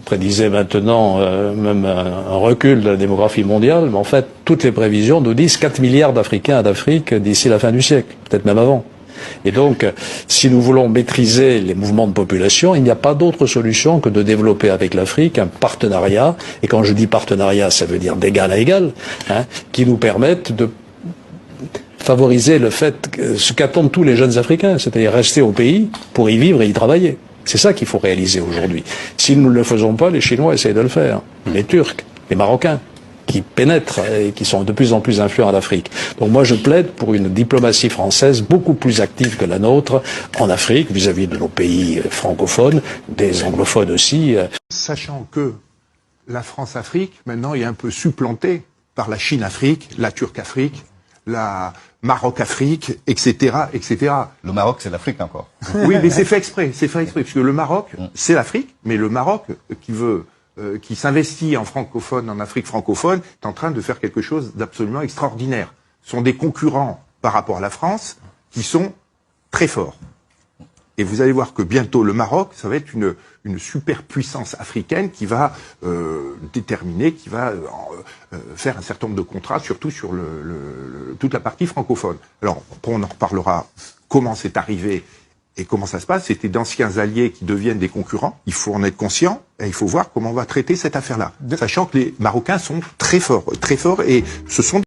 prédisait maintenant même un recul de la démographie mondiale, mais en fait, toutes les prévisions nous disent 4 milliards d'Africains d'Afrique d'ici la fin du siècle, peut-être même avant. Et donc, si nous voulons maîtriser les mouvements de population, il n'y a pas d'autre solution que de développer avec l'Afrique un partenariat, et quand je dis partenariat, ça veut dire d'égal à égal, qui nous permette de favoriser le fait, ce qu'attendent tous les jeunes Africains, c'est-à-dire rester au pays pour y vivre et y travailler. C'est ça qu'il faut réaliser aujourd'hui. Si nous ne le faisons pas, les Chinois essayent de le faire, les Turcs, les Marocains, qui pénètrent et qui sont de plus en plus influents en Afrique. Donc moi je plaide pour une diplomatie française beaucoup plus active que la nôtre en Afrique, vis-à-vis de nos pays francophones, des anglophones aussi. Sachant que la France-Afrique, maintenant, est un peu supplantée par la Chine-Afrique, la Turque-Afrique, la Maroc-Afrique, etc., etc. Le Maroc, c'est l'Afrique encore. Oui, mais c'est fait exprès, parce que le Maroc, c'est l'Afrique, mais le Maroc qui s'investit en francophone, en Afrique francophone, est en train de faire quelque chose d'absolument extraordinaire. Ce sont des concurrents par rapport à la France qui sont très forts. Et vous allez voir que bientôt le Maroc, ça va être une superpuissance africaine qui va déterminer, qui va faire un certain nombre de contrats, surtout sur toute la partie francophone. Alors, on en reparlera comment c'est arrivé et comment ça se passe. C'était d'anciens alliés qui deviennent des concurrents. Il faut en être conscient et il faut voir comment on va traiter cette affaire-là. Sachant que les Marocains sont très forts, et ce sont